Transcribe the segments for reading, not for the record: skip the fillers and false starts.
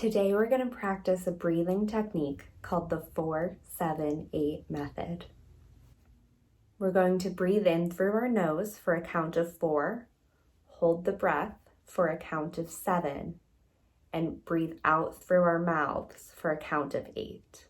Today we're going to practice a breathing technique called the 4-7-8 method. We're going to breathe in through our nose for a count of 4, hold the breath for a count of 7, and breathe out through our mouths for a count of 8.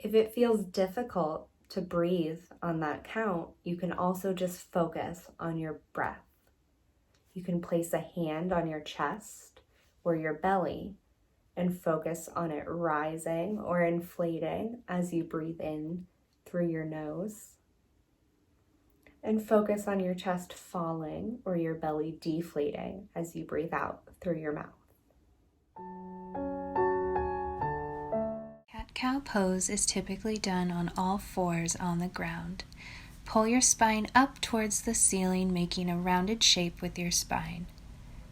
If it feels difficult to breathe on that count, you can also just focus on your breath. You can place a hand on your chest or your belly and focus on it rising or inflating as you breathe in through your nose. And focus on your chest falling or your belly deflating as you breathe out through your mouth. Cat-cow pose is typically done on all fours on the ground. Pull your spine up towards the ceiling, making a rounded shape with your spine.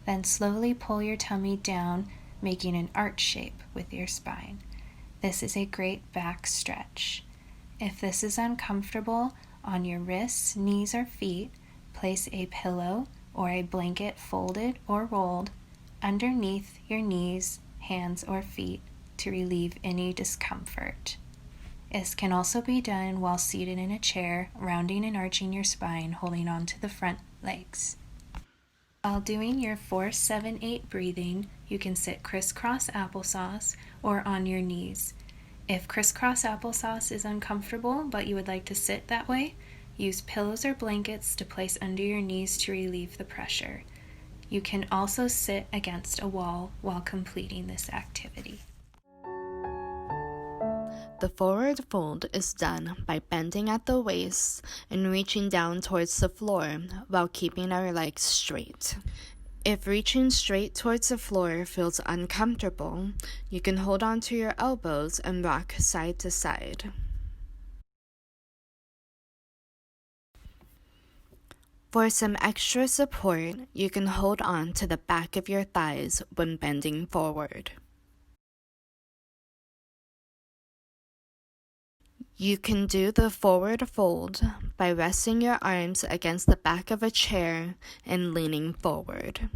Then slowly pull your tummy down, making an arch shape with your spine. This is a great back stretch. If this is uncomfortable, on your wrists, knees, or feet, place a pillow or a blanket folded or rolled underneath your knees, hands, or feet to relieve any discomfort. This can also be done while seated in a chair, rounding and arching your spine, holding on to the front legs. While doing your 4-7-8 breathing, you can sit crisscross applesauce or on your knees. If crisscross applesauce is uncomfortable but you would like to sit that way, use pillows or blankets to place under your knees to relieve the pressure. You can also sit against a wall while completing this activity. The forward fold is done by bending at the waist and reaching down towards the floor while keeping our legs straight. If reaching straight towards the floor feels uncomfortable, you can hold on to your elbows and rock side to side. For some extra support, you can hold on to the back of your thighs when bending forward. You can do the forward fold by resting your arms against the back of a chair and leaning forward.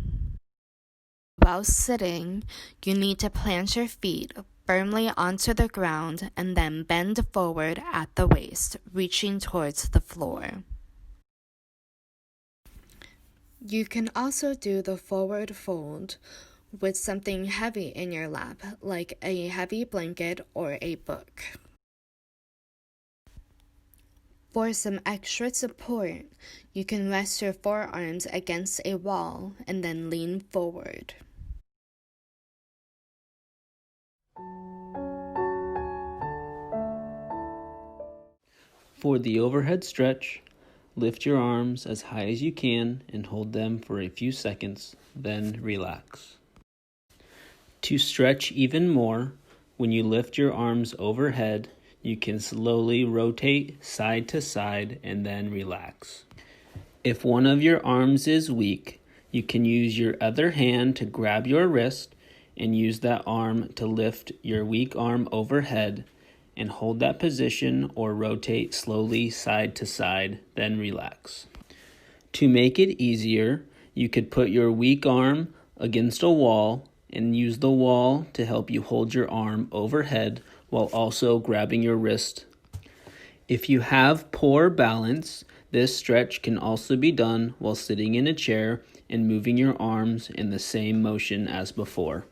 While sitting, you need to plant your feet firmly onto the ground and then bend forward at the waist, reaching towards the floor. You can also do the forward fold with something heavy in your lap, like a heavy blanket or a book. For some extra support, you can rest your forearms against a wall and then lean forward. For the overhead stretch, lift your arms as high as you can and hold them for a few seconds, then relax. To stretch even more, when you lift your arms overhead, you can slowly rotate side to side and then relax. If one of your arms is weak, you can use your other hand to grab your wrist and use that arm to lift your weak arm overhead and hold that position or rotate slowly side to side, then relax. To make it easier, you could put your weak arm against a wall and use the wall to help you hold your arm overhead while also grabbing your wrist. If you have poor balance, this stretch can also be done while sitting in a chair and moving your arms in the same motion as before.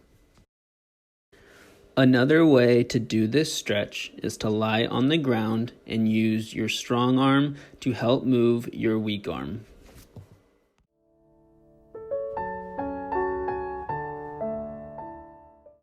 Another way to do this stretch is to lie on the ground and use your strong arm to help move your weak arm.